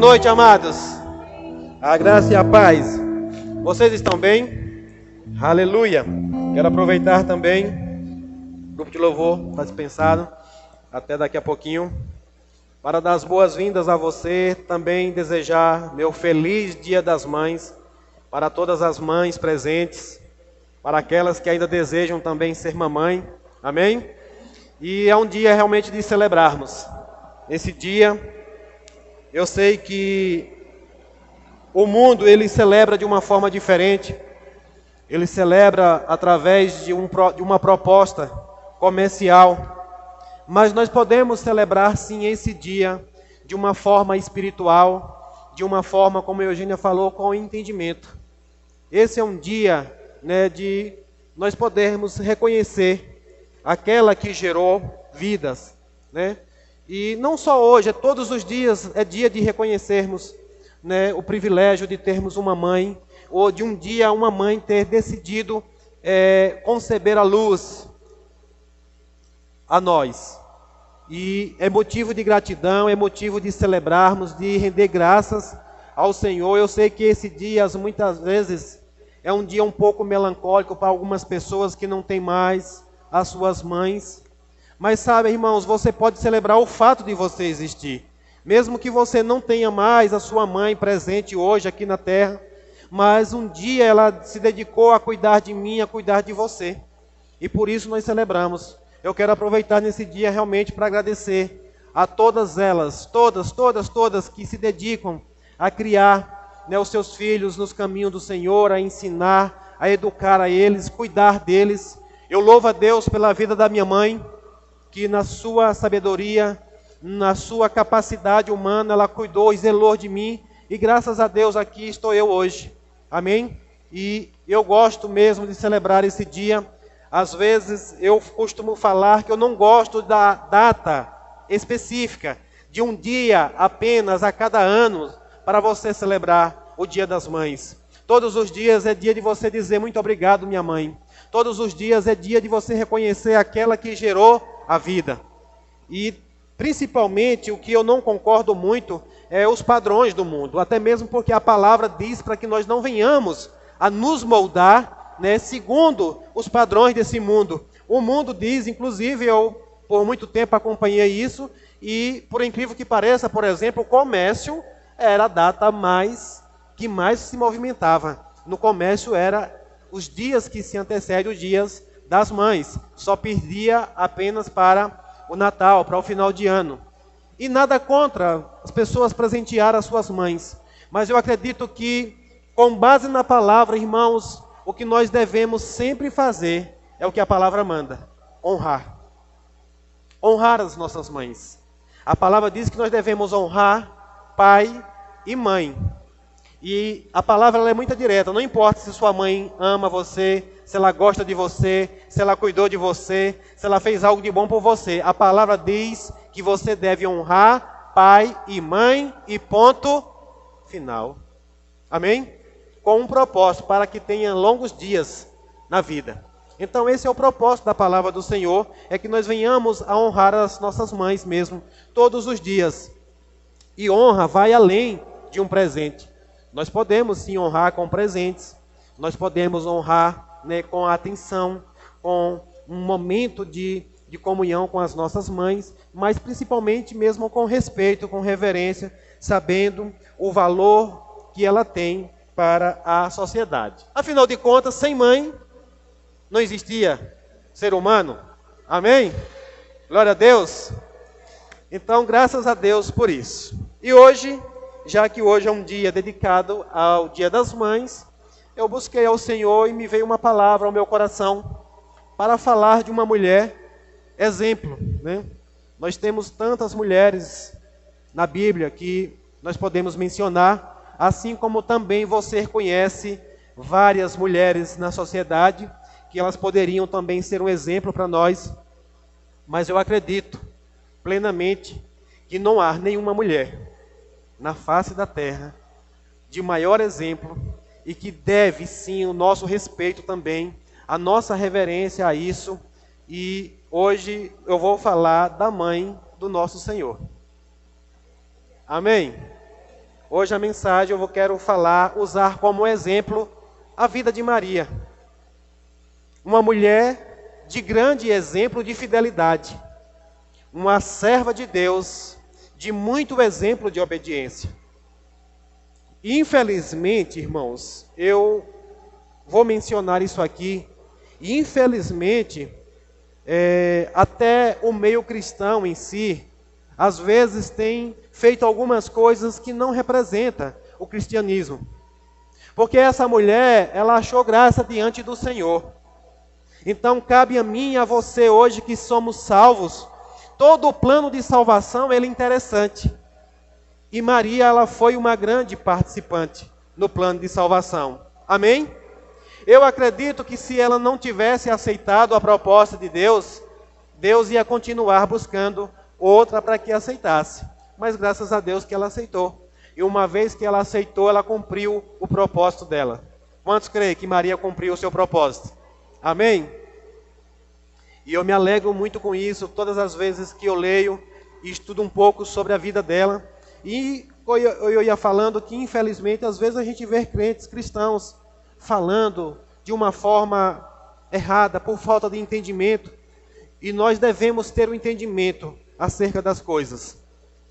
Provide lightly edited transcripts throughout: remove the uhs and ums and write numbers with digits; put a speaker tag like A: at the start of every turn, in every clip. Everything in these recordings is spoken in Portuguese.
A: Boa noite, amados. A graça e a paz. Vocês estão bem? Aleluia. Quero aproveitar também, o grupo de louvor está dispensado até daqui a pouquinho, para dar as boas-vindas a você, também desejar meu feliz Dia das Mães, para todas as mães presentes, para aquelas que ainda desejam também ser mamãe, amém? E é um dia realmente de celebrarmos. Esse dia, eu sei que o mundo, ele celebra de uma forma diferente. Ele celebra através de uma proposta comercial. Mas nós podemos celebrar sim esse dia de uma forma espiritual, de uma forma, como a Eugênia falou, com entendimento. Esse é um dia, de nós podermos reconhecer aquela que gerou vidas, E não só hoje, todos os dias é dia de reconhecermos, o privilégio de termos uma mãe, ou de um dia uma mãe ter decidido conceber a luz a nós. E é motivo de gratidão, é motivo de celebrarmos, de render graças ao Senhor. Eu sei que esse dia, muitas vezes, é um dia um pouco melancólico para algumas pessoas que não têm mais as suas mães. Mas sabe, irmãos, você pode celebrar o fato de você existir. Mesmo que você não tenha mais a sua mãe presente hoje aqui na terra, mas um dia ela se dedicou a cuidar de mim, a cuidar de você. E por isso nós celebramos. Eu quero aproveitar nesse dia realmente para agradecer a todas elas, todas que se dedicam a criar os seus filhos nos caminhos do Senhor, a ensinar, a educar a eles, cuidar deles. Eu louvo a Deus pela vida da minha mãe, que na sua sabedoria, na sua capacidade humana, ela cuidou e zelou de mim, e graças a Deus aqui estou eu hoje, amém? E eu gosto mesmo de celebrar esse dia. Às vezes eu costumo falar que eu não gosto da data específica, de um dia apenas a cada ano, para você celebrar o Dia das Mães. Todos os dias é dia de você dizer muito obrigado, minha mãe. Todos os dias é dia de você reconhecer aquela que gerou a vida. E principalmente o que eu não concordo muito é os padrões do mundo, até mesmo porque a palavra diz para que nós não venhamos a nos moldar, segundo os padrões desse mundo. O mundo diz, inclusive eu por muito tempo acompanhei isso, e por incrível que pareça, por exemplo, o comércio era a data que mais se movimentava. No comércio era os dias que se antecedem os dias das mães, só perdia apenas para o Natal, para o final de ano. E nada contra as pessoas presentear as suas mães, mas eu acredito que, com base na palavra, irmãos, o que nós devemos sempre fazer é o que a palavra manda: honrar. Honrar as nossas mães. A palavra diz que nós devemos honrar pai e mãe. E a palavra ela é muito direta, não importa se sua mãe ama você, se ela gosta de você, se ela cuidou de você, se ela fez algo de bom por você. A palavra diz que você deve honrar pai e mãe e ponto final. Amém? Com um propósito, para que tenha longos dias na vida. Então esse é o propósito da palavra do Senhor, é que nós venhamos a honrar as nossas mães mesmo, todos os dias. E honra vai além de um presente. Nós podemos sim honrar com presentes, nós podemos honrar com a atenção, com um momento de comunhão com as nossas mães, mas principalmente mesmo com respeito, com reverência, sabendo o valor que ela tem para a sociedade. Afinal de contas, sem mãe não existia ser humano. Amém? Glória a Deus. Então, graças a Deus por isso. E hoje, já que hoje é um dia dedicado ao Dia das Mães, eu busquei ao Senhor e me veio uma palavra ao meu coração para falar de uma mulher exemplo, Nós temos tantas mulheres na Bíblia que nós podemos mencionar, assim como também você conhece várias mulheres na sociedade que elas poderiam também ser um exemplo para nós, mas eu acredito plenamente que não há nenhuma mulher na face da terra de maior exemplo e que deve sim o nosso respeito também, a nossa reverência a isso. E hoje eu vou falar da mãe do nosso Senhor. Amém? Hoje a mensagem eu quero usar como exemplo a vida de Maria. Uma mulher de grande exemplo de fidelidade. Uma serva de Deus de muito exemplo de obediência. Infelizmente, irmãos, eu vou mencionar isso aqui. Infelizmente, até o meio cristão em si, às vezes tem feito algumas coisas que não representam o cristianismo. Porque essa mulher, ela achou graça diante do Senhor. Então cabe a mim e a você hoje que somos salvos, todo o plano de salvação ele é interessante. E Maria, ela foi uma grande participante no plano de salvação. Amém? Eu acredito que se ela não tivesse aceitado a proposta de Deus, Deus ia continuar buscando outra para que aceitasse. Mas graças a Deus que ela aceitou. E uma vez que ela aceitou, ela cumpriu o propósito dela. Quantos creem que Maria cumpriu o seu propósito? Amém? E eu me alegro muito com isso, todas as vezes que eu leio e estudo um pouco sobre a vida dela. E eu ia falando que, infelizmente, às vezes a gente vê crentes cristãos falando de uma forma errada, por falta de entendimento. E nós devemos ter o entendimento acerca das coisas.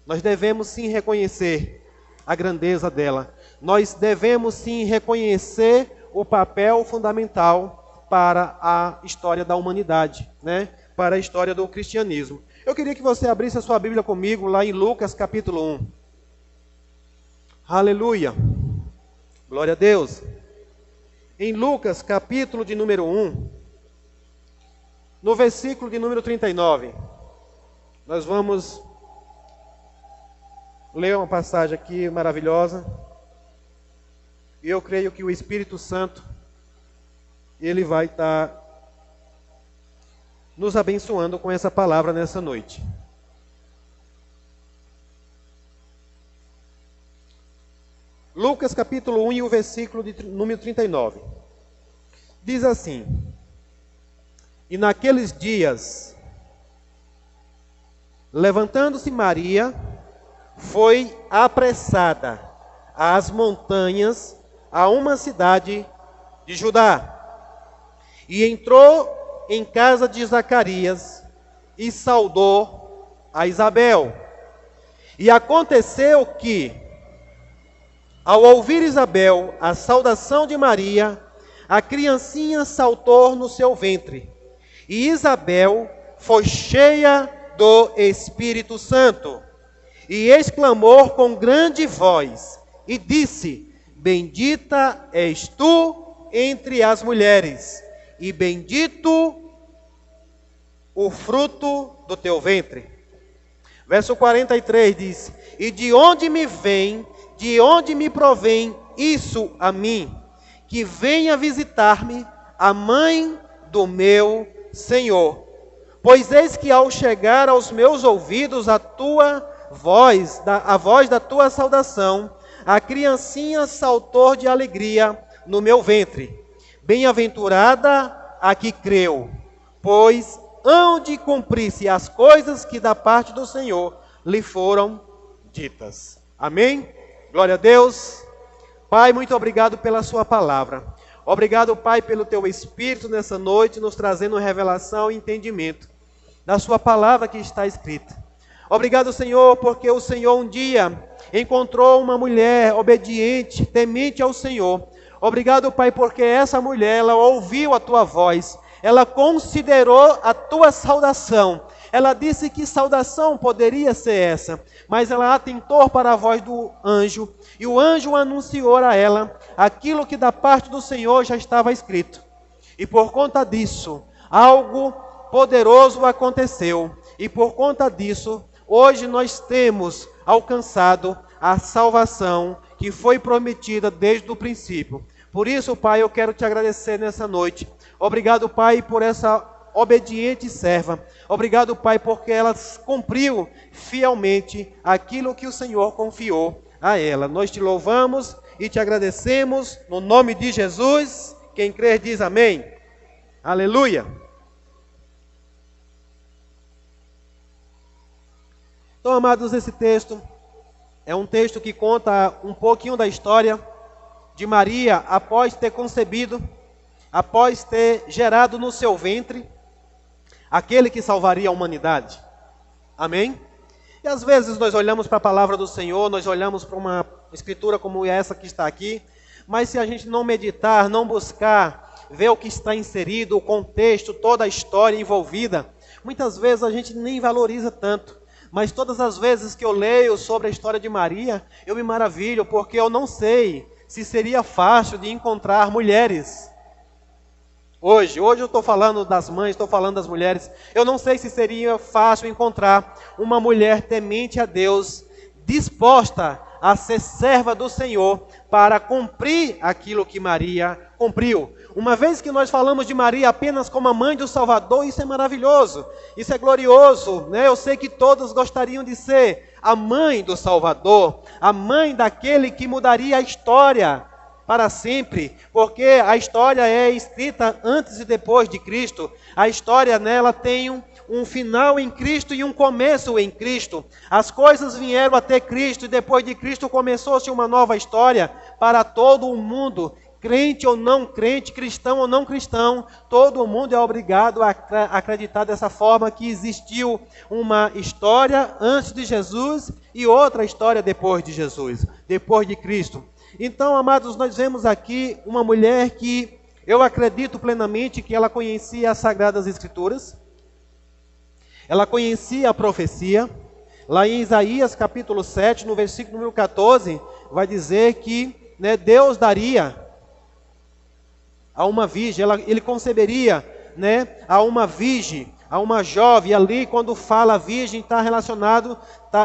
A: Nós devemos sim reconhecer a grandeza dela. Nós devemos sim reconhecer o papel fundamental para a história da humanidade, né? Para a história do cristianismo. Eu queria que você abrisse a sua Bíblia comigo lá em Lucas capítulo 1. Aleluia. Glória a Deus. Em Lucas capítulo de número 1, no versículo de número 39, nós vamos ler uma passagem aqui maravilhosa. E eu creio que o Espírito Santo, ele vai estar nos abençoando com essa palavra nessa noite. Lucas capítulo 1 e o versículo de número 39. Diz assim: E naqueles dias, levantando-se Maria, foi apressada às montanhas, a uma cidade de Judá. E entrou em casa de Zacarias e saudou a Isabel. E aconteceu que, ao ouvir Isabel a saudação de Maria, a criancinha saltou no seu ventre. E Isabel foi cheia do Espírito Santo. E exclamou com grande voz, e disse: Bendita és tu entre as mulheres, e bendito o fruto do teu ventre. Verso 43 diz: E de onde me provém isso a mim, que venha visitar-me a mãe do meu Senhor? Pois eis que ao chegar aos meus ouvidos a voz da tua saudação, a criancinha saltou de alegria no meu ventre. Bem-aventurada a que creu, pois hão de cumprir-se as coisas que da parte do Senhor lhe foram ditas. Amém? Glória a Deus. Pai, muito obrigado pela sua palavra. Obrigado, Pai, pelo teu Espírito nessa noite, nos trazendo revelação e entendimento da sua palavra que está escrita. Obrigado, Senhor, porque o Senhor um dia encontrou uma mulher obediente, temente ao Senhor. Obrigado, Pai, porque essa mulher, ela ouviu a tua voz, ela considerou a tua saudação. Ela disse que saudação poderia ser essa, mas ela atentou para a voz do anjo, e o anjo anunciou a ela aquilo que da parte do Senhor já estava escrito. E por conta disso, algo poderoso aconteceu, e por conta disso, hoje nós temos alcançado a salvação que foi prometida desde o princípio. Por isso, Pai, eu quero te agradecer nessa noite. Obrigado, Pai, por essa obediente serva. Obrigado, Pai, porque ela cumpriu fielmente aquilo que o Senhor confiou a ela. Nós te louvamos e te agradecemos no nome de Jesus. Quem crer diz amém. Aleluia. Então, amados, esse texto É um texto que conta um pouquinho da história de Maria após ter concebido, após ter gerado no seu ventre aquele que salvaria a humanidade. Amém? E às vezes nós olhamos para a palavra do Senhor, nós olhamos para uma escritura como essa que está aqui, mas se a gente não meditar, não buscar, ver o que está inserido, o contexto, toda a história envolvida, muitas vezes a gente nem valoriza tanto. Mas todas as vezes que eu leio sobre a história de Maria, eu me maravilho, porque eu não sei se seria fácil de encontrar mulheres. Hoje eu estou falando das mães, estou falando das mulheres. Eu não sei se seria fácil encontrar uma mulher temente a Deus, disposta a ser serva do Senhor para cumprir aquilo que Maria cumpriu. Uma vez que nós falamos de Maria apenas como a mãe do Salvador, isso é maravilhoso, isso é glorioso, né? Eu sei que todos gostariam de ser a mãe do Salvador, a mãe daquele que mudaria a história para sempre, porque a história é escrita antes e depois de Cristo. A história nela tem um final em Cristo e um começo em Cristo. As coisas vieram até Cristo e depois de Cristo começou-se uma nova história para todo o mundo. Crente ou não crente, cristão ou não cristão, todo mundo é obrigado a acreditar dessa forma que existiu uma história antes de Jesus e outra história depois de Jesus, depois de Cristo. Então, amados, nós vemos aqui uma mulher que eu acredito plenamente que ela conhecia as Sagradas Escrituras, ela conhecia a profecia. Lá em Isaías capítulo 7, no versículo número 14, vai dizer que Deus daria a uma virgem, ele conceberia a uma virgem, a uma jovem. Ali quando fala virgem está relacionado,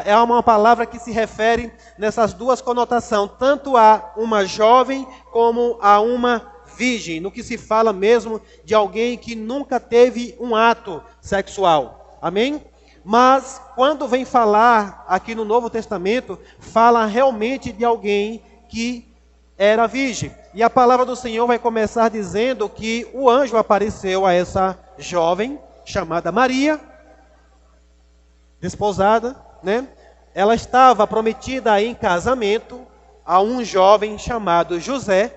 A: é uma palavra que se refere nessas duas conotações, tanto a uma jovem como a uma virgem, no que se fala mesmo de alguém que nunca teve um ato sexual. Amém? Mas quando vem falar aqui no Novo Testamento, fala realmente de alguém que era virgem. E a palavra do Senhor vai começar dizendo que o anjo apareceu a essa jovem chamada Maria, desposada, Ela estava prometida em casamento a um jovem chamado José.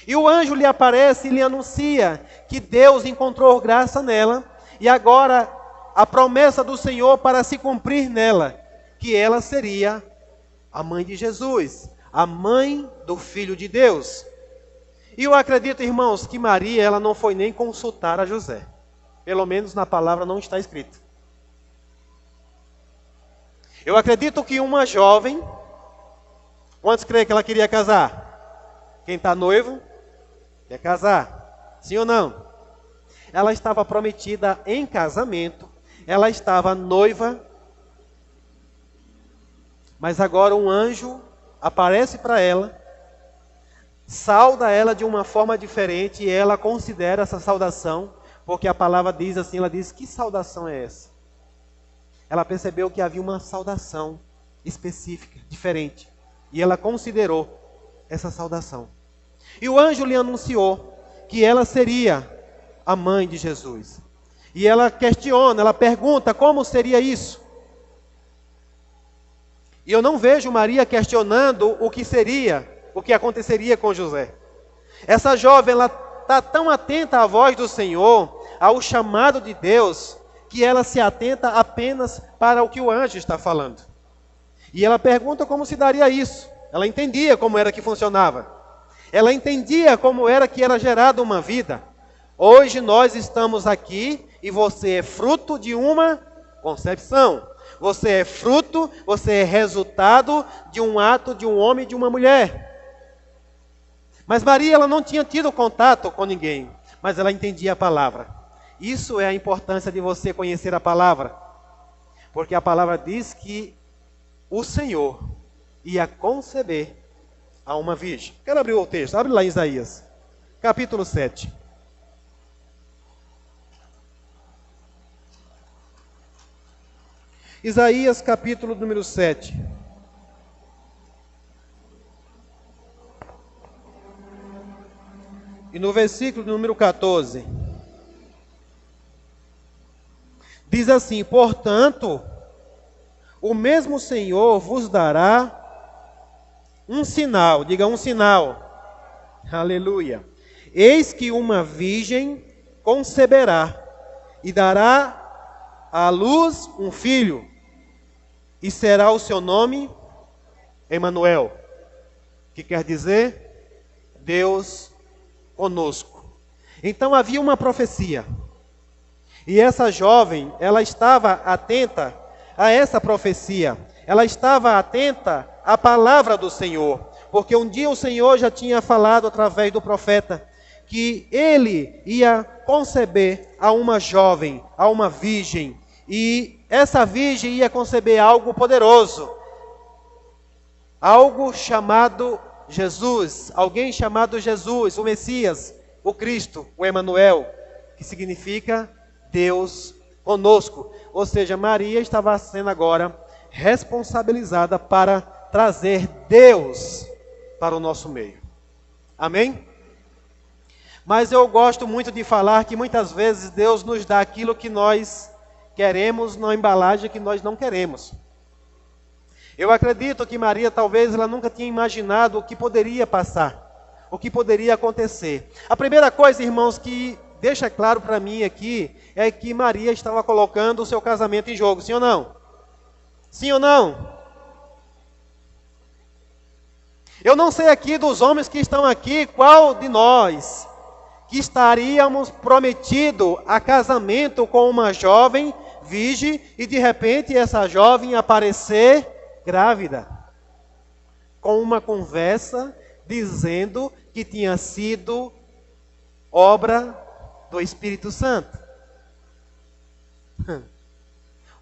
A: E o anjo lhe aparece e lhe anuncia que Deus encontrou graça nela. E agora a promessa do Senhor para se cumprir nela, que ela seria a mãe de Jesus, a mãe do Filho de Deus. E eu acredito, irmãos, que Maria ela não foi nem consultar a José. Pelo menos na palavra não está escrito. Eu acredito que uma jovem, quantos creem que ela queria casar? Quem está noivo, quer casar. Sim ou não? Ela estava prometida em casamento, ela estava noiva, mas agora um anjo aparece para ela, sauda ela de uma forma diferente e ela considera essa saudação, porque a palavra diz assim, ela diz, que saudação é essa? Ela percebeu que havia uma saudação específica, diferente, e ela considerou essa saudação. E o anjo lhe anunciou que ela seria a mãe de Jesus. E ela questiona, ela pergunta, como seria isso? E eu não vejo Maria questionando o que seria, o que aconteceria com José. Essa jovem, ela está tão atenta à voz do Senhor, ao chamado de Deus, que ela se atenta apenas para o que o anjo está falando. E ela pergunta como se daria isso. Ela entendia como era que funcionava. Ela entendia como era que era gerada uma vida. Hoje nós estamos aqui e você é fruto de uma concepção. Você é fruto, você é resultado de um ato de um homem e de uma mulher. Mas Maria, ela não tinha tido contato com ninguém, mas ela entendia a palavra. Isso é a importância de você conhecer a palavra. Porque a palavra diz que o Senhor ia conceber a uma virgem. Quero abrir o texto, abre lá em Isaías, capítulo 7. Isaías, capítulo número 7. E no versículo número 14, diz assim: portanto, o mesmo Senhor vos dará um sinal, diga um sinal. Aleluia. Eis que uma virgem conceberá e dará à luz um filho, e será o seu nome Emanuel, que quer dizer Deus conosco. Então havia uma profecia. E essa jovem, ela estava atenta a essa profecia. Ela estava atenta à palavra do Senhor. Porque um dia o Senhor já tinha falado através do profeta que ele ia conceber a uma jovem, a uma virgem. E essa virgem ia conceber algo poderoso. Algo chamado Jesus. Alguém chamado Jesus, o Messias, o Cristo, o Emanuel, que significa Deus conosco. Ou seja, Maria estava sendo agora responsabilizada para trazer Deus para o nosso meio. Amém? Mas eu gosto muito de falar que muitas vezes Deus nos dá aquilo que nós queremos na embalagem que nós não queremos. Eu acredito que Maria talvez ela nunca tinha imaginado o que poderia passar, o que poderia acontecer. A primeira coisa, irmãos, que deixa claro para mim aqui, é que Maria estava colocando o seu casamento em jogo, sim ou não? Sim ou não? Eu não sei aqui dos homens que estão aqui, qual de nós que estaríamos prometido a casamento com uma jovem virgem e de repente essa jovem aparecer grávida, com uma conversa dizendo que tinha sido obra do Espírito Santo.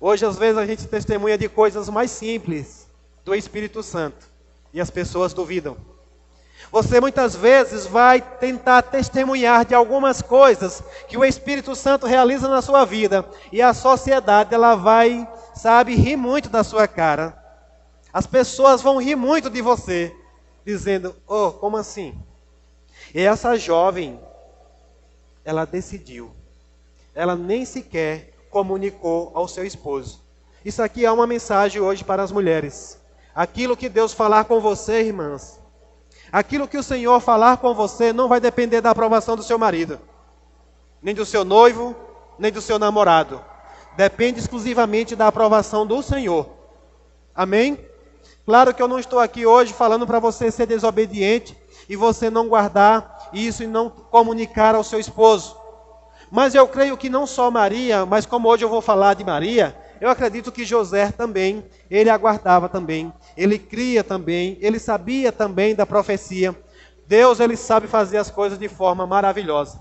A: Hoje às vezes a gente testemunha de coisas mais simples do Espírito Santo e as pessoas duvidam. Você muitas vezes vai tentar testemunhar de algumas coisas que o Espírito Santo realiza na sua vida e a sociedade ela vai, rir muito da sua cara. As pessoas vão rir muito de você, dizendo, oh, como assim? E essa jovem, ela decidiu. Ela nem sequer comunicou ao seu esposo. Isso aqui é uma mensagem hoje para as mulheres. Aquilo que Deus falar com você, irmãs, aquilo que o Senhor falar com você não vai depender da aprovação do seu marido, nem do seu noivo, nem do seu namorado. Depende exclusivamente da aprovação do Senhor. Amém? Claro que eu não estou aqui hoje falando para você ser desobediente e você não guardar isso e não comunicar ao seu esposo. Mas eu creio que não só Maria, mas como hoje eu vou falar de Maria, eu acredito que José também, ele aguardava também, ele cria também, ele sabia também da profecia. Deus, ele sabe fazer as coisas de forma maravilhosa.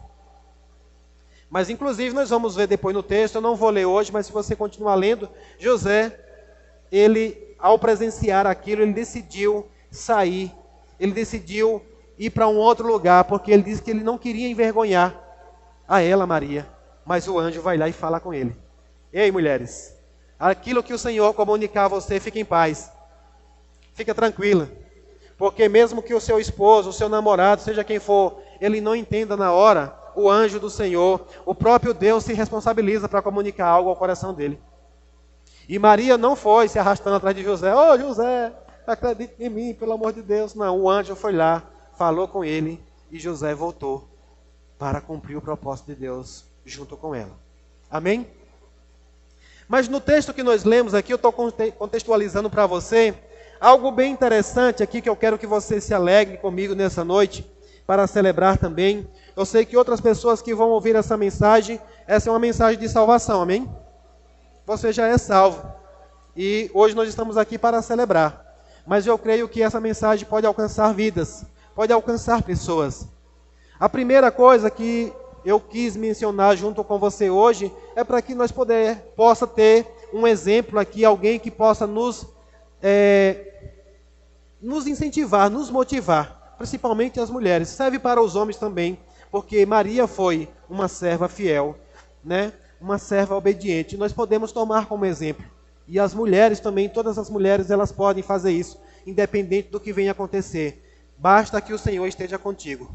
A: Mas inclusive nós vamos ver depois no texto, eu não vou ler hoje, mas se você continuar lendo, José, ele ao presenciar aquilo, ele decidiu sair, ele decidiu ir para um outro lugar, porque ele disse que ele não queria envergonhar a ela, Maria, mas o anjo vai lá e fala com ele. Ei, mulheres, aquilo que o Senhor comunicar a você, fique em paz, fica tranquila, porque mesmo que o seu esposo, o seu namorado, seja quem for, ele não entenda na hora, o anjo do Senhor, o próprio Deus se responsabiliza para comunicar algo ao coração dele. E Maria não foi se arrastando atrás de José. Ô José, acredite em mim, pelo amor de Deus. Não, o anjo foi lá, falou com ele e José voltou para cumprir o propósito de Deus junto com ela. Amém? Mas no texto que nós lemos aqui, eu estou contextualizando para você algo bem interessante aqui que eu quero que você se alegre comigo nessa noite para celebrar também. Eu sei que outras pessoas que vão ouvir essa mensagem, essa é uma mensagem de salvação, amém? Você já é salvo. E hoje nós estamos aqui para celebrar. Mas eu creio que essa mensagem pode alcançar vidas, pode alcançar pessoas. A primeira coisa que eu quis mencionar junto com você hoje é para que nós possa ter um exemplo aqui, alguém que possa nos incentivar, nos motivar, principalmente as mulheres. Serve para os homens também, porque Maria foi uma serva fiel, né? Uma serva obediente, nós podemos tomar como exemplo. E as mulheres também, todas as mulheres, elas podem fazer isso, independente do que venha acontecer. Basta que o Senhor esteja contigo.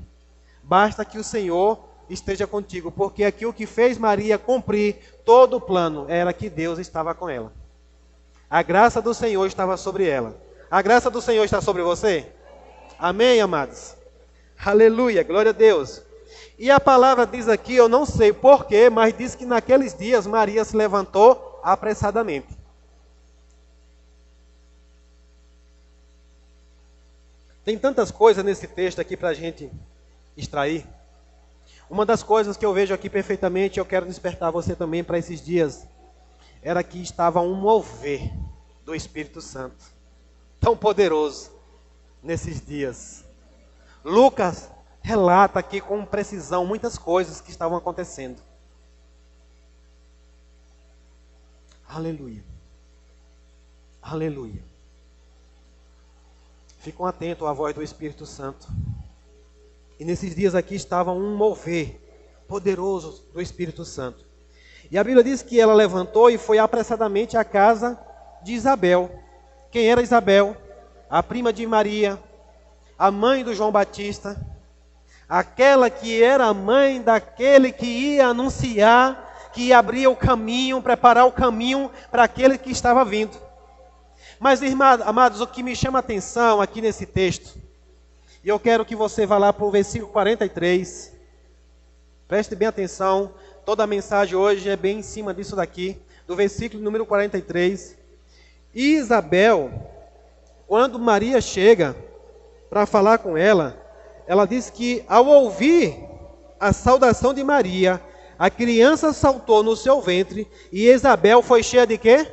A: Basta que o Senhor esteja contigo, porque aquilo que fez Maria cumprir todo o plano era que Deus estava com ela. A graça do Senhor estava sobre ela. A graça do Senhor está sobre você? Amém, amados? Aleluia, glória a Deus. E a palavra diz aqui, eu não sei porquê, mas diz que naqueles dias Maria se levantou apressadamente. Tem tantas coisas nesse texto aqui para a gente extrair. Uma das coisas que eu vejo aqui perfeitamente, eu quero despertar você também para esses dias, era que estava um mover do Espírito Santo, tão poderoso nesses dias. Lucas relata aqui com precisão muitas coisas que estavam acontecendo. Aleluia. Aleluia. Ficam atentos à voz do Espírito Santo. E nesses dias aqui estava um mover poderoso do Espírito Santo. E a Bíblia diz que ela levantou e foi apressadamente à casa de Isabel. Quem era Isabel? A prima de Maria, a mãe do João Batista, aquela que era a mãe daquele que ia anunciar, que ia abrir o caminho, preparar o caminho para aquele que estava vindo. Mas, irmãos, amados, o que me chama a atenção aqui nesse texto, e eu quero que você vá lá para o versículo 43, preste bem atenção, toda a mensagem hoje é bem em cima disso daqui, do versículo número 43. E Isabel, quando Maria chega para falar com ela, ela diz que ao ouvir a saudação de Maria, a criança saltou no seu ventre e Isabel foi cheia de quê?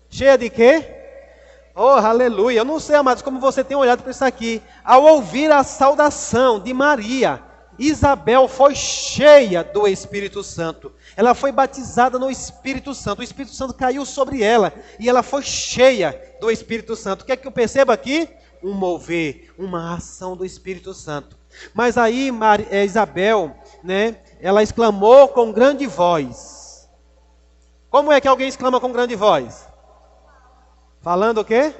A: Cheia de quê? Oh, aleluia. Eu não sei, amados, como você tem olhado para isso aqui. Ao ouvir a saudação de Maria, Isabel foi cheia do Espírito Santo. Ela foi batizada no Espírito Santo. O Espírito Santo caiu sobre ela e ela foi cheia do Espírito Santo. O que é que eu percebo aqui? Um mover, uma ação do Espírito Santo. Mas aí Isabel, ela exclamou com grande voz. Como é que alguém exclama com grande voz? Falando o quê?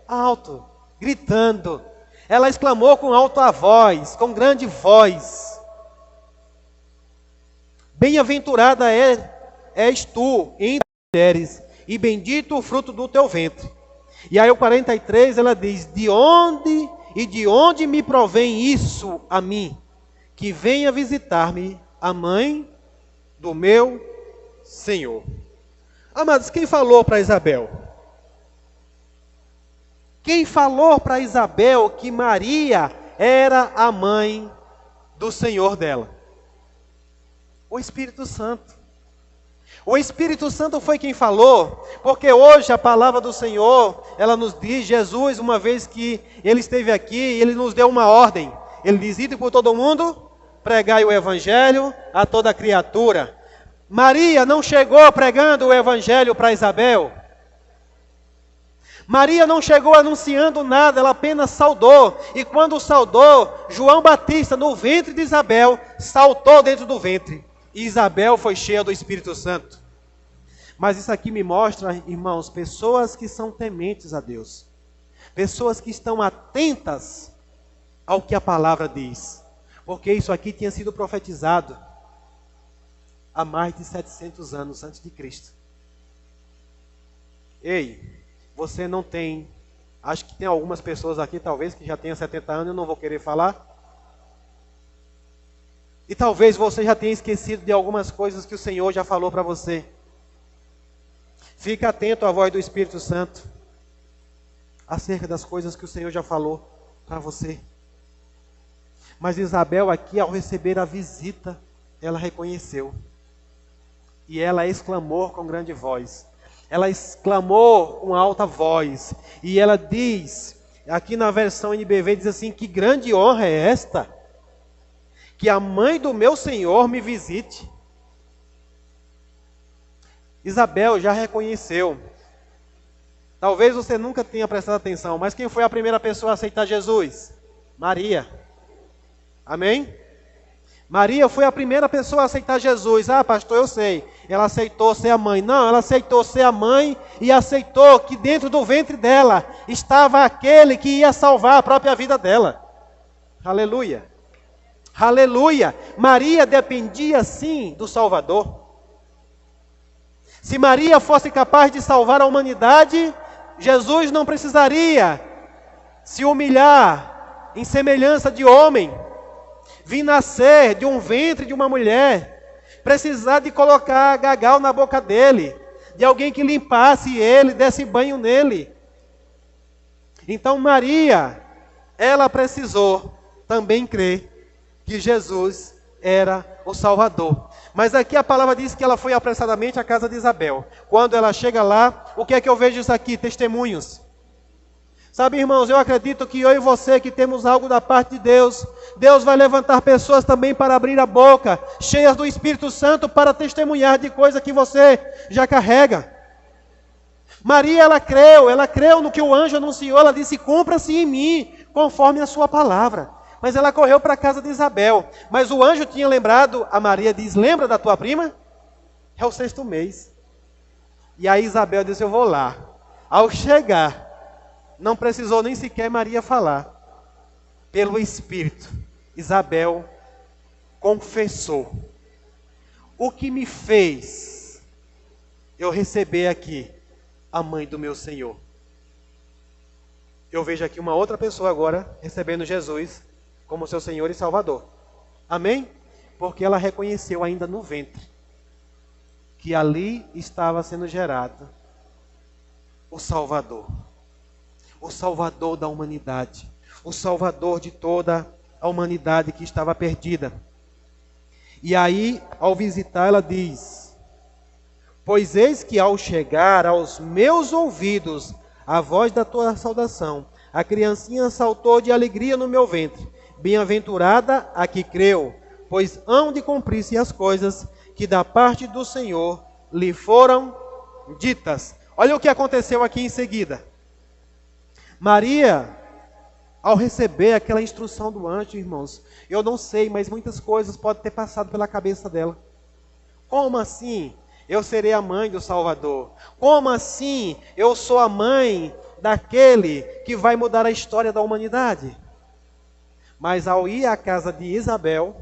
A: Alto, gritando. Ela exclamou com alta voz, com grande voz. Bem-aventurada és tu entre mulheres, e bendito o fruto do teu ventre. E aí o 43 ela diz, de onde me provém isso a mim? Que venha visitar-me a mãe do meu Senhor. Amados, quem falou para Isabel? Quem falou para Isabel que Maria era a mãe do Senhor dela? O Espírito Santo. O Espírito Santo foi quem falou, porque hoje a palavra do Senhor, ela nos diz, Jesus, uma vez que Ele esteve aqui, Ele nos deu uma ordem. Ele diz, ide por todo mundo, pregai o Evangelho a toda criatura. Maria não chegou pregando o Evangelho para Isabel. Maria não chegou anunciando nada, ela apenas saudou. E quando saudou, João Batista, no ventre de Isabel, saltou dentro do ventre. E Isabel foi cheia do Espírito Santo. Mas isso aqui me mostra, irmãos, pessoas que são tementes a Deus. Pessoas que estão atentas ao que a palavra diz. Porque isso aqui tinha sido profetizado há mais de 700 anos antes de Cristo. Ei, você não tem, acho que tem algumas pessoas aqui, talvez, que já tenham 70 anos, eu não vou querer falar. E talvez você já tenha esquecido de algumas coisas que o Senhor já falou para você. Fique atento à voz do Espírito Santo, acerca das coisas que o Senhor já falou para você. Mas Isabel aqui, ao receber a visita, ela reconheceu. E ela exclamou com grande voz. Ela exclamou com alta voz. E ela diz, aqui na versão NBV, diz assim, que grande honra é esta? Que a mãe do meu Senhor me visite. Isabel já reconheceu. Talvez você nunca tenha prestado atenção, mas quem foi a primeira pessoa a aceitar Jesus? Maria. Amém? Maria foi a primeira pessoa a aceitar Jesus. Ah, pastor, eu sei. Ela aceitou ser a mãe. Não, ela aceitou ser a mãe e aceitou que dentro do ventre dela estava aquele que ia salvar a própria vida dela. Aleluia. Aleluia. Maria dependia sim do Salvador. Se Maria fosse capaz de salvar a humanidade, Jesus não precisaria se humilhar em semelhança de homem, vir nascer de um ventre de uma mulher, precisar de colocar gagal na boca dele, de alguém que limpasse ele, desse banho nele. Então Maria, ela precisou também crer que Jesus era o Salvador. Mas aqui a palavra diz que ela foi apressadamente à casa de Isabel. Quando ela chega lá, o que é que eu vejo isso aqui? Testemunhos. Sabe, irmãos, eu acredito que eu e você que temos algo da parte de Deus, Deus vai levantar pessoas também para abrir a boca, cheias do Espírito Santo, para testemunhar de coisa que você já carrega. Maria, ela creu no que o anjo anunciou, ela disse, cumpra-se em mim, conforme a sua palavra. Mas ela correu para a casa de Isabel. Mas o anjo tinha lembrado, a Maria diz, lembra da tua prima? É o 6º mês. E aí Isabel disse, eu vou lá. Ao chegar, não precisou nem sequer Maria falar. Pelo Espírito, Isabel confessou. O que me fez eu receber aqui a mãe do meu Senhor? Eu vejo aqui uma outra pessoa agora recebendo Jesus como seu Senhor e Salvador. Amém? Porque ela reconheceu ainda no ventre que ali estava sendo gerado o Salvador. O Salvador da humanidade. O Salvador de toda a humanidade que estava perdida. E aí, ao visitar, ela diz, pois eis que ao chegar aos meus ouvidos a voz da tua saudação, a criancinha saltou de alegria no meu ventre. Bem-aventurada a que creu, pois hão de cumprir-se as coisas que da parte do Senhor lhe foram ditas. Olha o que aconteceu aqui em seguida. Maria, ao receber aquela instrução do anjo, irmãos, eu não sei, mas muitas coisas podem ter passado pela cabeça dela. Como assim eu serei a mãe do Salvador? Como assim eu sou a mãe daquele que vai mudar a história da humanidade? Mas ao ir à casa de Isabel,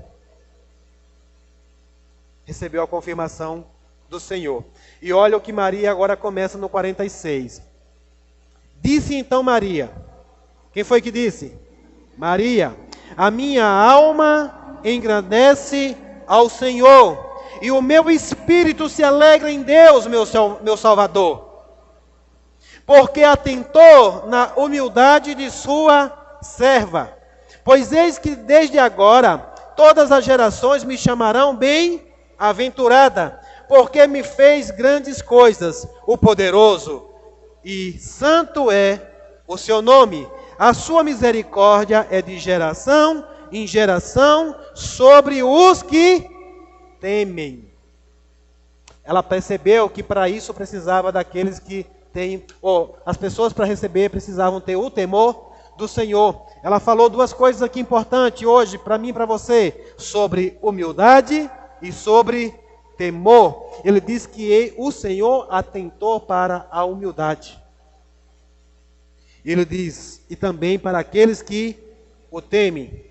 A: recebeu a confirmação do Senhor. E olha o que Maria agora começa no 46. Disse então Maria, quem foi que disse? Maria, a minha alma engrandece ao Senhor, e o meu espírito se alegra em Deus, meu Salvador, porque atentou na humildade de sua serva. Pois eis que desde agora todas as gerações me chamarão bem-aventurada, porque me fez grandes coisas o poderoso, e santo é o seu nome. A sua misericórdia é de geração em geração sobre os que temem. Ela percebeu que para isso precisava daqueles que têm, as pessoas para receber precisavam ter o temor do Senhor. Ela falou duas coisas aqui importantes hoje, para mim e para você, sobre humildade e sobre temor. Ele diz que o Senhor atentou para a humildade. Ele diz, e também para aqueles que o temem.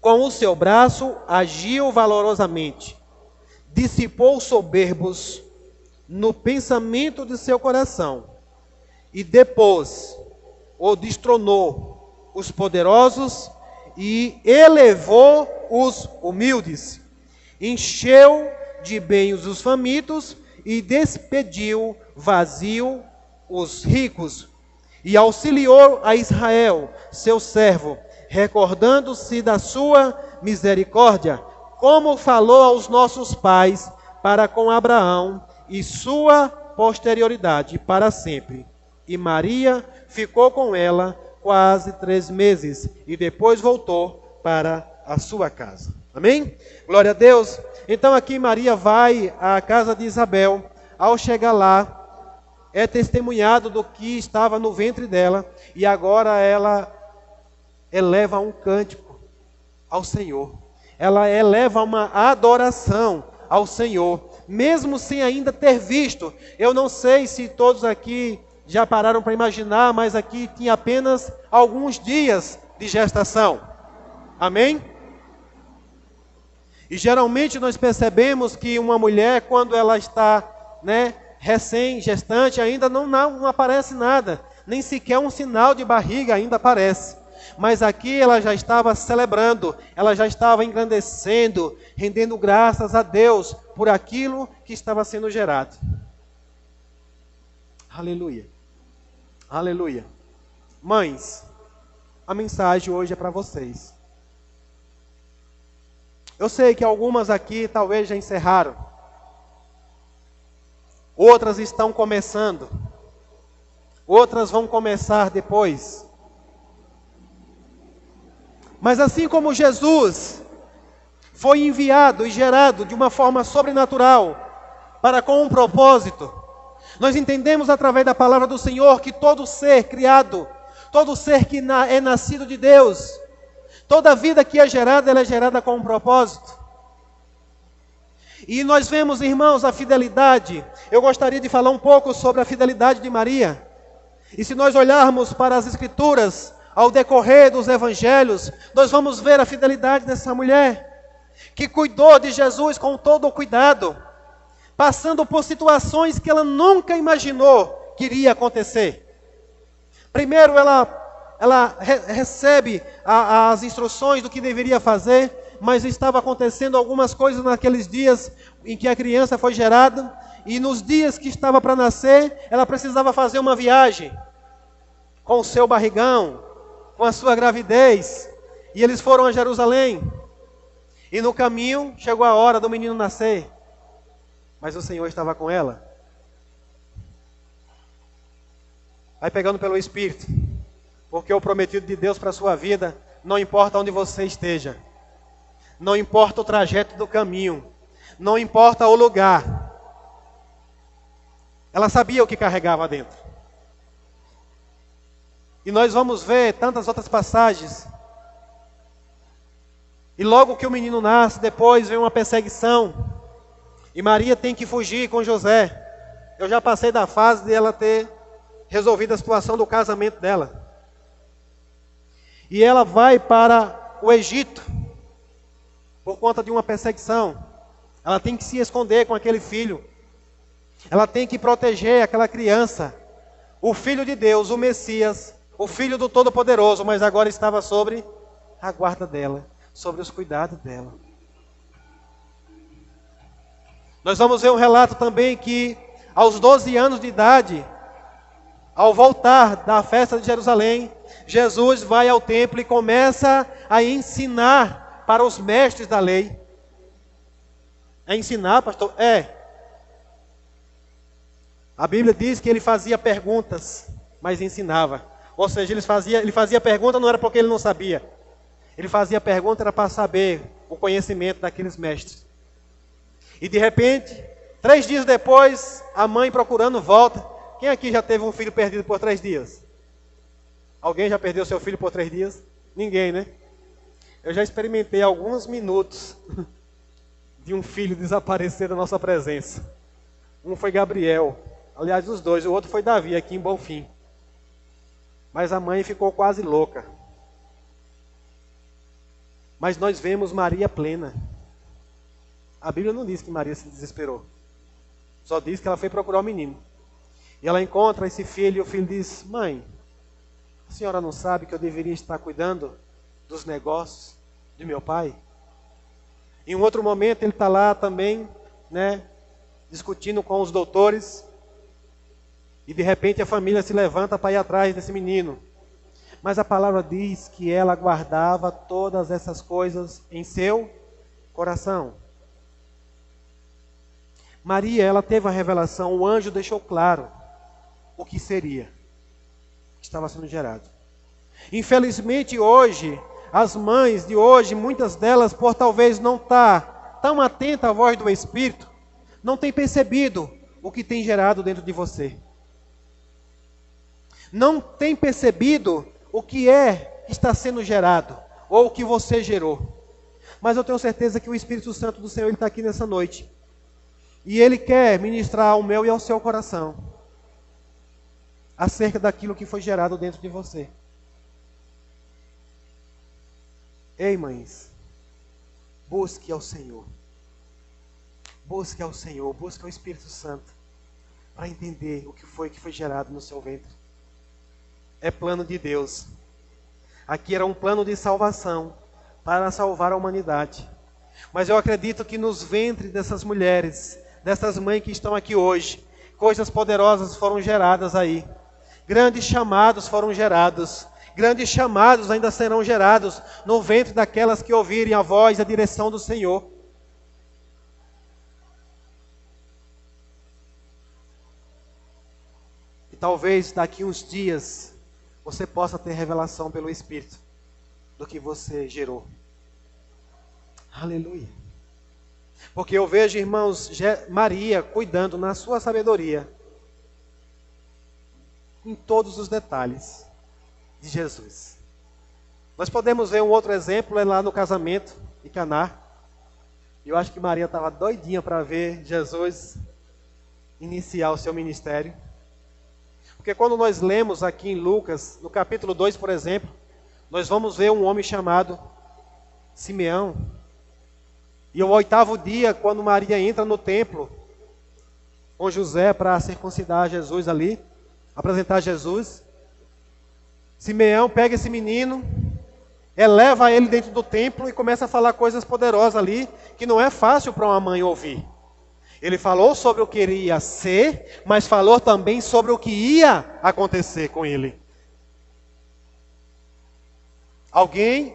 A: Com o seu braço agiu valorosamente, dissipou os soberbos no pensamento de seu coração, e depois o destronou os poderosos e elevou os humildes. Encheu de bens os famintos e despediu vazio os ricos. E auxiliou a Israel, seu servo, recordando-se da sua misericórdia, como falou aos nossos pais, para com Abraão e sua posterioridade para sempre. E Maria ficou com ela quase 3 meses, e depois voltou para a sua casa. Amém? Glória a Deus. Então aqui Maria vai à casa de Isabel. Ao chegar lá, é testemunhado do que estava no ventre dela, e agora ela eleva um cântico ao Senhor. Ela eleva uma adoração ao Senhor, mesmo sem ainda ter visto. Eu não sei se todos aqui já pararam para imaginar, mas aqui tinha apenas alguns dias de gestação. Amém? E geralmente nós percebemos que uma mulher, quando ela está, recém-gestante, ainda não aparece nada, nem sequer um sinal de barriga ainda aparece. Mas aqui ela já estava celebrando, ela já estava engrandecendo, rendendo graças a Deus por aquilo que estava sendo gerado. Aleluia. Aleluia. Mães, a mensagem hoje é para vocês. Eu sei que algumas aqui talvez já encerraram. Outras estão começando. Outras vão começar depois. Mas assim como Jesus foi enviado e gerado de uma forma sobrenatural para com um propósito, nós entendemos através da palavra do Senhor que todo ser criado, todo ser que é nascido de Deus, toda vida que é gerada, ela é gerada com um propósito. E nós vemos, irmãos, a fidelidade. Eu gostaria de falar um pouco sobre a fidelidade de Maria. E se nós olharmos para as Escrituras, ao decorrer dos Evangelhos, nós vamos ver a fidelidade dessa mulher, que cuidou de Jesus com todo o cuidado, passando por situações que ela nunca imaginou que iria acontecer. Primeiro, ela recebe as instruções do que deveria fazer, mas estava acontecendo algumas coisas naqueles dias em que a criança foi gerada, e nos dias que estava para nascer, ela precisava fazer uma viagem com o seu barrigão, com a sua gravidez, e eles foram a Jerusalém, e no caminho chegou a hora do menino nascer, mas o Senhor estava com ela. Vai pegando pelo Espírito, porque o prometido de Deus para a sua vida, não importa onde você esteja, não importa o trajeto do caminho, não importa o lugar, ela sabia o que carregava dentro. E nós vamos ver tantas outras passagens. E logo que o menino nasce, depois vem uma perseguição. E Maria tem que fugir com José. Eu já passei da fase de ela ter resolvido a situação do casamento dela. E ela vai para o Egito, por conta de uma perseguição. Ela tem que se esconder com aquele filho. Ela tem que proteger aquela criança. O Filho de Deus, o Messias, o Filho do Todo-Poderoso, mas agora estava sobre a guarda dela, sobre os cuidados dela. Nós vamos ver um relato também que, aos 12 anos de idade, ao voltar da festa de Jerusalém, Jesus vai ao templo e começa a ensinar para os mestres da lei. É ensinar, pastor? É. A Bíblia diz que ele fazia perguntas, mas ensinava. Ou seja, ele fazia pergunta não era porque ele não sabia. Ele fazia pergunta era para saber o conhecimento daqueles mestres. E de repente, 3 dias depois, a mãe procurando volta. Quem aqui já teve um filho perdido por 3 dias? Alguém já perdeu seu filho por 3 dias? Ninguém, né? Eu já experimentei alguns minutos de um filho desaparecer da nossa presença. Um foi Gabriel. Aliás, os dois. O outro foi Davi, aqui em Bonfim. Mas a mãe ficou quase louca. Mas nós vemos Maria plena. A Bíblia não diz que Maria se desesperou. Só diz que ela foi procurar o menino. E ela encontra esse filho e o filho diz: mãe, a senhora não sabe que eu deveria estar cuidando dos negócios de meu pai? Em um outro momento ele está lá também, discutindo com os doutores. E de repente a família se levanta para ir atrás desse menino. Mas a palavra diz que ela guardava todas essas coisas em seu coração. Maria, ela teve a revelação, o anjo deixou claro o que seria, que estava sendo gerado. Infelizmente hoje, as mães de hoje, muitas delas, por talvez não estar tão atentas à voz do Espírito, não têm percebido o que tem gerado dentro de você. Não tem percebido o que está sendo gerado, ou o que você gerou. Mas eu tenho certeza que o Espírito Santo do Senhor está aqui nessa noite. E Ele quer ministrar ao meu e ao seu coração, acerca daquilo que foi gerado dentro de você. Ei, mães, busque ao Senhor. Busque ao Senhor, busque ao Espírito Santo, para entender o que foi gerado no seu ventre. É plano de Deus. Aqui era um plano de salvação para salvar a humanidade. Mas eu acredito que nos ventres dessas mulheres, dessas mães que estão aqui hoje, coisas poderosas foram geradas aí. Grandes chamados foram gerados. Grandes chamados ainda serão gerados no ventre daquelas que ouvirem a voz e a direção do Senhor. E talvez daqui uns dias você possa ter revelação pelo Espírito do que você gerou. Aleluia. Porque eu vejo, irmãos, Maria cuidando na sua sabedoria em todos os detalhes de Jesus. Nós podemos ver um outro exemplo lá no casamento de Caná. Eu acho que Maria estava doidinha para ver Jesus iniciar o seu ministério. Porque quando nós lemos aqui em Lucas, no capítulo 2, por exemplo, nós vamos ver um homem chamado Simeão. E o 8º dia, quando Maria entra no templo com José para circuncidar Jesus ali, apresentar Jesus, Simeão pega esse menino, eleva ele dentro do templo e começa a falar coisas poderosas ali, que não é fácil para uma mãe ouvir. Ele falou sobre o que iria ser, mas falou também sobre o que ia acontecer com ele.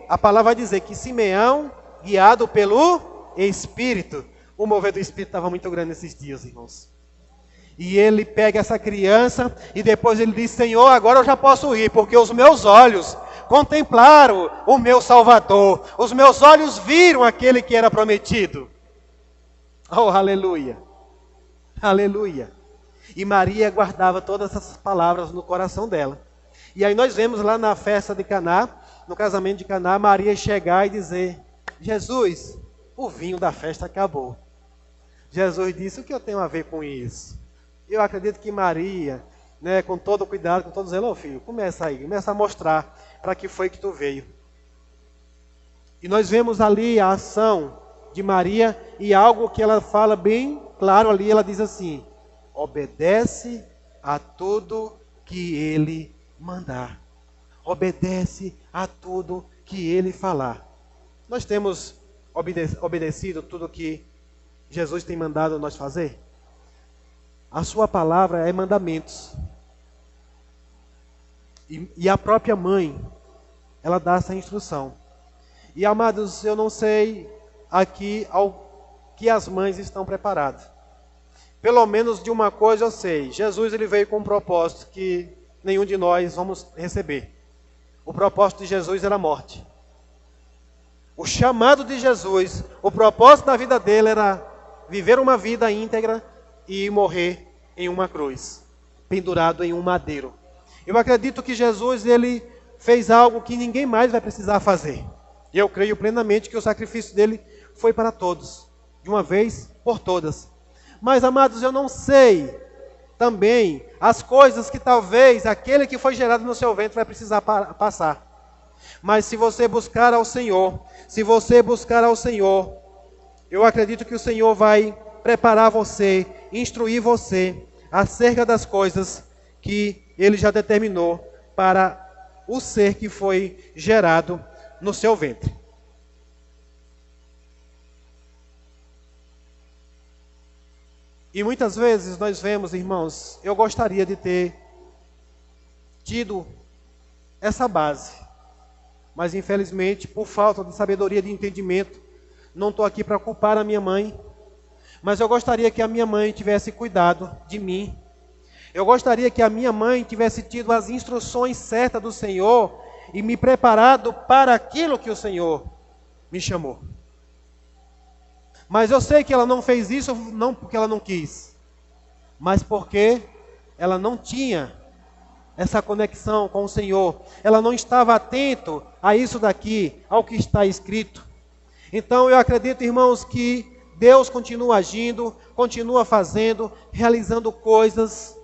A: A palavra vai dizer que Simeão, guiado pelo Espírito, o mover do Espírito estava muito grande nesses dias, irmãos. E ele pega essa criança e depois ele diz: Senhor, agora eu já posso ir, porque os meus olhos contemplaram o meu Salvador. Os meus olhos viram aquele que era prometido. Oh, aleluia. Aleluia. E Maria guardava todas essas palavras no coração dela. E aí nós vemos lá na festa de Caná, no casamento de Caná, Maria chegar e dizer: Jesus, o vinho da festa acabou. Jesus disse: o que eu tenho a ver com isso? Eu acredito que Maria, né, com todo cuidado, com todo zelo, ô filho, começa a mostrar para que foi que tu veio. E nós vemos ali a ação de Maria e algo que ela fala bem claro ali, ela diz assim: obedece a tudo que ele mandar. Obedece a tudo que ele falar. Nós temos obedecido tudo que Jesus tem mandado nós fazer? A sua palavra é mandamentos. E a própria mãe, ela dá essa instrução. E amados, eu não sei aqui ao que as mães estão preparadas. Pelo menos de uma coisa eu sei: Jesus ele veio com um propósito que nenhum de nós vamos receber. O propósito de Jesus era a morte. O chamado de Jesus, o propósito da vida dele era viver uma vida íntegra e morrer em uma cruz, pendurado em um madeiro. Eu acredito que Jesus ele fez algo que ninguém mais vai precisar fazer. E eu creio plenamente que o sacrifício dele foi para todos, de uma vez por todas. Mas, amados, eu não sei também as coisas que talvez aquele que foi gerado no seu ventre vai precisar passar. Mas se você buscar ao Senhor, eu acredito que o Senhor vai preparar você, instruir você acerca das coisas que Ele já determinou para o ser que foi gerado no seu ventre. E muitas vezes nós vemos, irmãos, eu gostaria de ter tido essa base, mas infelizmente, por falta de sabedoria, de entendimento, não estou aqui para culpar a minha mãe, mas eu gostaria que a minha mãe tivesse cuidado de mim. Eu gostaria que a minha mãe tivesse tido as instruções certas do Senhor e me preparado para aquilo que o Senhor me chamou. Mas eu sei que ela não fez isso não porque ela não quis, mas porque ela não tinha essa conexão com o Senhor. Ela não estava atento a isso daqui, ao que está escrito. Então eu acredito, irmãos, que Deus continua agindo, continua fazendo, realizando coisas.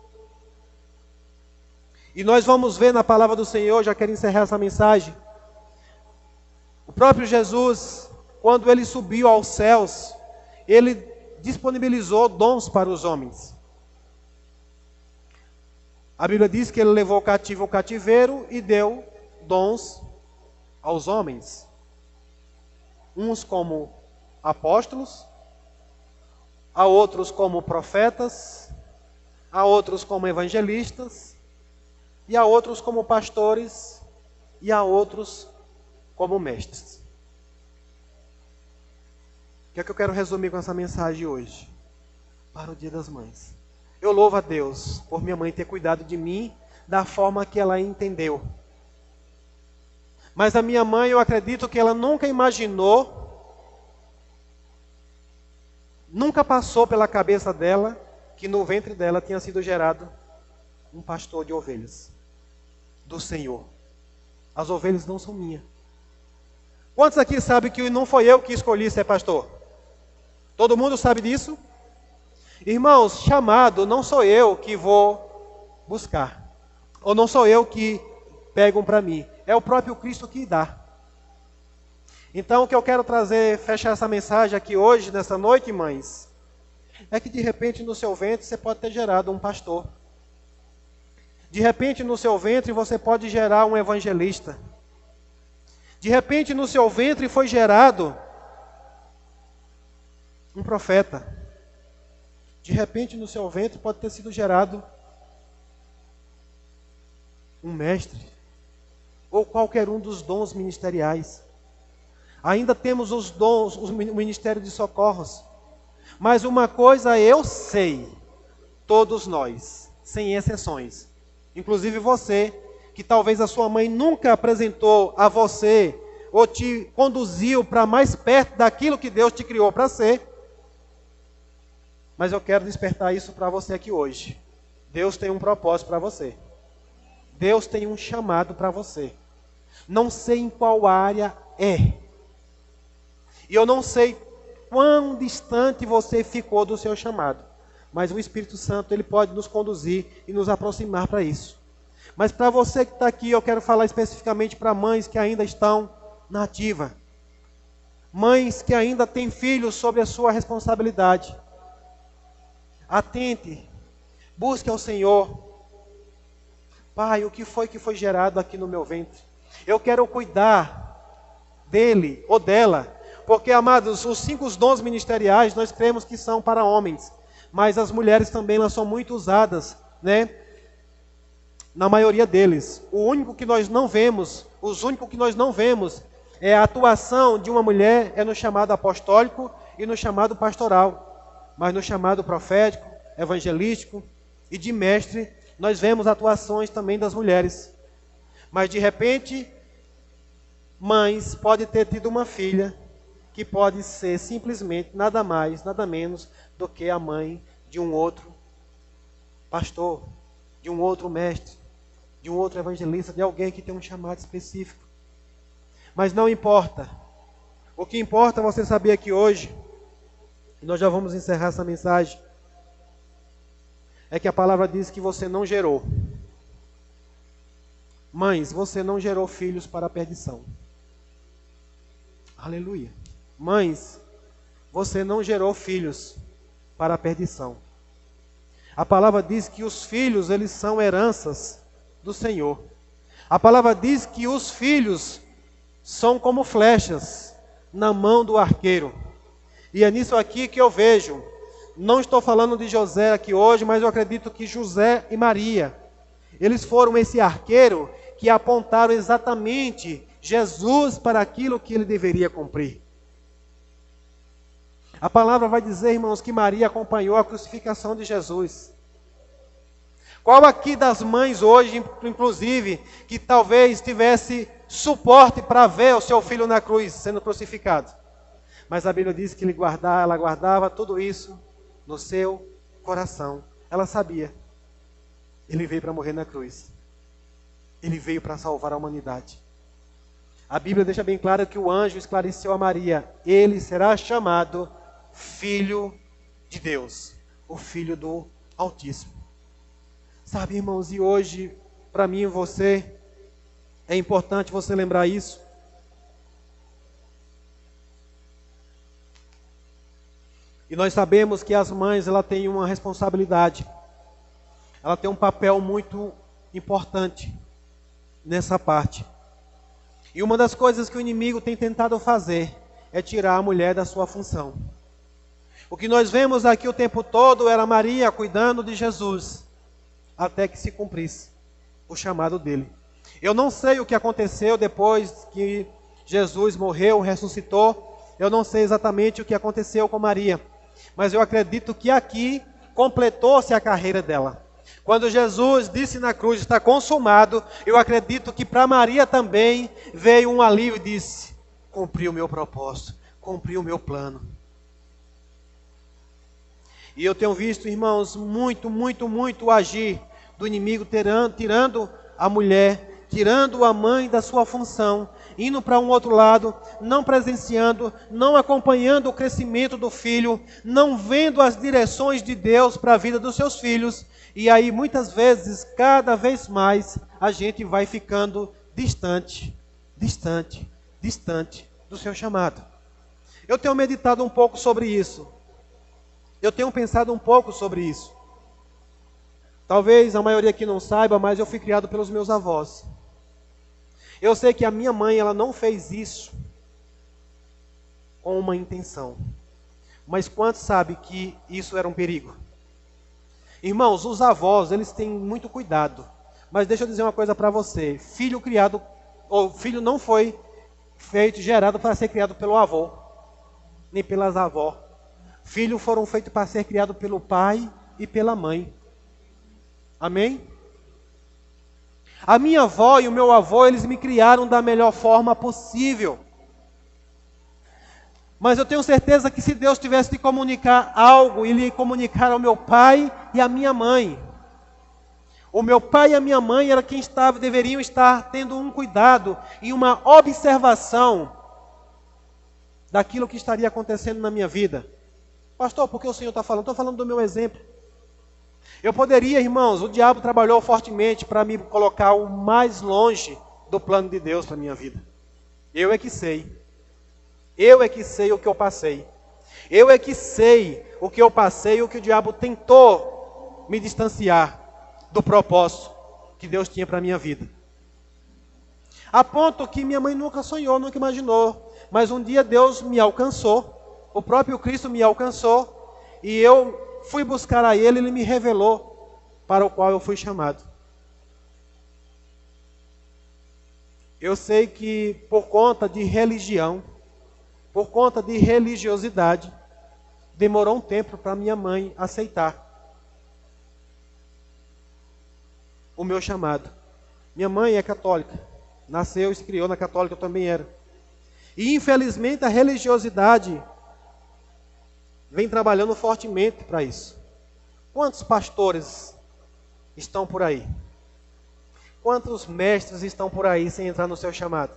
A: E nós vamos ver na palavra do Senhor, já quero encerrar essa mensagem. O próprio Jesus, quando ele subiu aos céus, ele disponibilizou dons para os homens. A Bíblia diz que ele levou cativo o cativeiro e deu dons aos homens, uns como apóstolos, a outros como profetas, a outros como evangelistas, e a outros como pastores, e a outros como mestres. O que é que eu quero resumir com essa mensagem hoje? Para o Dia das Mães. Eu louvo a Deus por minha mãe ter cuidado de mim da forma que ela entendeu. Mas a minha mãe, eu acredito que ela nunca imaginou, nunca passou pela cabeça dela que no ventre dela tinha sido gerado um pastor de ovelhas do Senhor. As ovelhas não são minhas. Quantos aqui sabem que não foi eu que escolhi ser pastor? Todo mundo sabe disso? Irmãos, chamado não sou eu que vou buscar. Ou não sou eu que pegam para mim. É o próprio Cristo que dá. Então o que eu quero trazer, fechar essa mensagem aqui hoje, nessa noite, mães, é que de repente no seu ventre você pode ter gerado um pastor. De repente no seu ventre você pode gerar um evangelista. De repente no seu ventre foi gerado um profeta. De repente no seu ventre pode ter sido gerado um mestre. Ou qualquer um dos dons ministeriais. Ainda temos os dons, o ministério de socorros. Mas uma coisa eu sei, todos nós, sem exceções, inclusive você, que talvez a sua mãe nunca apresentou a você, ou te conduziu para mais perto daquilo que Deus te criou para ser, mas eu quero despertar isso para você aqui hoje. Deus tem um propósito para você. Deus tem um chamado para você. Não sei em qual área é. E eu não sei quão distante você ficou do seu chamado. Mas o Espírito Santo, ele pode nos conduzir e nos aproximar para isso. Mas para você que está aqui, eu quero falar especificamente para mães que ainda estão na ativa. Mães que ainda têm filhos sob a sua responsabilidade. Atente, busque ao Senhor. Pai, o que foi gerado aqui no meu ventre? Eu quero cuidar dele ou dela. Porque, amados, os 5 dons ministeriais nós cremos que são para homens. Mas as mulheres também elas são muito usadas, né? Na maioria deles. Os únicos que nós não vemos é a atuação de uma mulher é no chamado apostólico e no chamado pastoral. Mas no chamado profético, evangelístico e de mestre, nós vemos atuações também das mulheres. Mas de repente, mães pode ter tido uma filha que pode ser simplesmente nada mais, nada menos do que a mãe de um outro pastor, de um outro mestre, de um outro evangelista, de alguém que tem um chamado específico. Mas não importa. O que importa é você saber aqui hoje, e nós já vamos encerrar essa mensagem, é que a palavra diz que você não gerou. Mães, você não gerou filhos para a perdição. Aleluia. Mães, você não gerou filhos para a perdição. A palavra diz que os filhos, eles são heranças do Senhor. A palavra diz que os filhos são como flechas na mão do arqueiro. E é nisso aqui que eu vejo. Não estou falando de José aqui hoje, mas eu acredito que José e Maria, eles foram esse arqueiro que apontaram exatamente Jesus para aquilo que ele deveria cumprir. A palavra vai dizer, irmãos, que Maria acompanhou a crucificação de Jesus. Qual aqui das mães hoje, inclusive, que talvez tivesse suporte para ver o seu filho na cruz sendo crucificado? Mas a Bíblia diz que ela guardava tudo isso no seu coração. Ela sabia. Ele veio para morrer na cruz. Ele veio para salvar a humanidade. A Bíblia deixa bem claro que o anjo esclareceu a Maria. Ele será chamado Filho de Deus. O Filho do Altíssimo. Sabe, irmãos, e hoje, para mim e você, é importante você lembrar isso. E nós sabemos que as mães, ela têm uma responsabilidade. Ela tem um papel muito importante nessa parte. E uma das coisas que o inimigo tem tentado fazer é tirar a mulher da sua função. O que nós vemos aqui o tempo todo era Maria cuidando de Jesus, até que se cumprisse o chamado dele. Eu não sei o que aconteceu depois que Jesus morreu, ressuscitou. Eu não sei exatamente o que aconteceu com Maria, mas eu acredito que aqui completou-se a carreira dela. Quando Jesus disse na cruz, está consumado, eu acredito que para Maria também veio um alívio e disse, cumpri o meu propósito, cumpri o meu plano. E eu tenho visto, irmãos, muito agir do inimigo, tirando a mulher, tirando a mãe da sua função, indo para um outro lado, não presenciando, não acompanhando o crescimento do filho, não vendo as direções de Deus para a vida dos seus filhos. E aí, muitas vezes, cada vez mais, a gente vai ficando distante do seu chamado. Eu tenho meditado um pouco sobre isso. Eu tenho pensado um pouco sobre isso. Talvez a maioria aqui não saiba, mas eu fui criado pelos meus avós. Eu sei que a minha mãe, ela não fez isso com uma intenção. Mas quantos sabem que isso era um perigo? Irmãos, os avós, eles têm muito cuidado. Mas deixa eu dizer uma coisa para você. Filho não foi gerado para ser criado pelo avô, nem pelas avós. Filhos foram feitos para ser criados pelo pai e pela mãe. Amém? A minha avó e o meu avô, eles me criaram da melhor forma possível. Mas eu tenho certeza que se Deus tivesse de comunicar algo, Ele ia comunicar ao meu pai e à minha mãe. O meu pai e a minha mãe era quem deveriam estar tendo um cuidado e uma observação daquilo que estaria acontecendo na minha vida. Pastor, por que o Senhor está falando? Estou falando do meu exemplo. Eu poderia, irmãos, o diabo trabalhou fortemente para me colocar o mais longe do plano de Deus para a minha vida. Eu é que sei. Eu é que sei o que eu passei. Eu é que sei o que eu passei e o que o diabo tentou me distanciar do propósito que Deus tinha para a minha vida. A ponto que minha mãe nunca sonhou, nunca imaginou. Mas um dia Deus me alcançou. O próprio Cristo me alcançou e eu fui buscar a Ele, Ele me revelou para o qual eu fui chamado. Eu sei que por conta de religião, por conta de religiosidade, demorou um tempo para minha mãe aceitar o meu chamado. Minha mãe é católica, nasceu e se criou na católica, eu também era. E infelizmente a religiosidade vem trabalhando fortemente para isso. Quantos pastores estão por aí? Quantos mestres estão por aí sem entrar no seu chamado?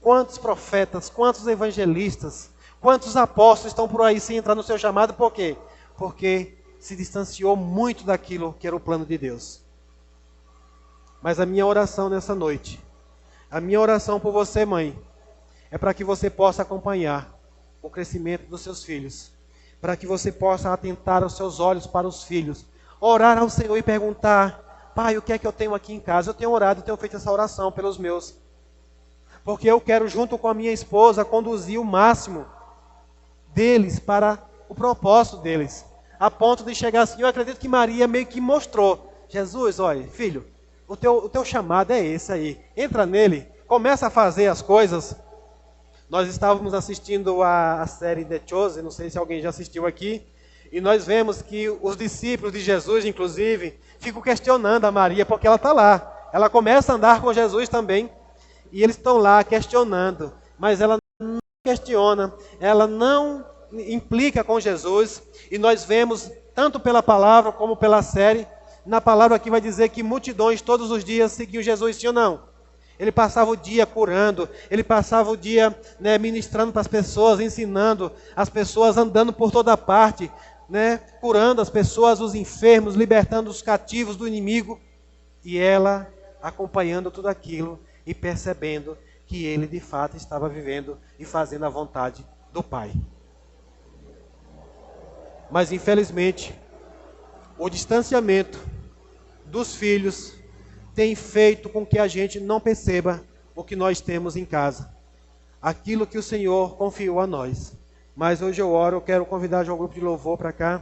A: Quantos profetas, quantos evangelistas, quantos apóstolos estão por aí sem entrar no seu chamado? Por quê? Porque se distanciou muito daquilo que era o plano de Deus. Mas a minha oração nessa noite, a minha oração por você, mãe, é para que você possa acompanhar o crescimento dos seus filhos. Para que você possa atentar os seus olhos para os filhos, orar ao Senhor e perguntar, pai, o que é que eu tenho aqui em casa? Eu tenho orado, tenho feito essa oração pelos meus, porque eu quero junto com a minha esposa conduzir o máximo deles para o propósito deles, a ponto de chegar assim. Eu acredito que Maria meio que mostrou, Jesus, olha, filho, o teu chamado é esse aí, entra nele, começa a fazer as coisas. Nós estávamos assistindo a série The Chosen, não sei se alguém já assistiu aqui, e nós vemos que os discípulos de Jesus, inclusive, ficam questionando a Maria, porque ela está lá. Ela começa a andar com Jesus também, e eles estão lá questionando, mas ela não questiona, ela não implica com Jesus, e nós vemos, tanto pela palavra como pela série, na palavra aqui vai dizer que multidões todos os dias seguiam Jesus, sim ou não? Ele passava o dia curando, ele passava o dia ministrando para as pessoas, ensinando as pessoas, andando por toda parte, curando as pessoas, os enfermos, libertando os cativos do inimigo. E ela acompanhando tudo aquilo e percebendo que ele de fato estava vivendo e fazendo a vontade do Pai. Mas infelizmente, o distanciamento dos filhos tem feito com que a gente não perceba o que nós temos em casa, aquilo que o Senhor confiou a nós. Mas hoje eu quero convidar já o grupo de louvor para cá.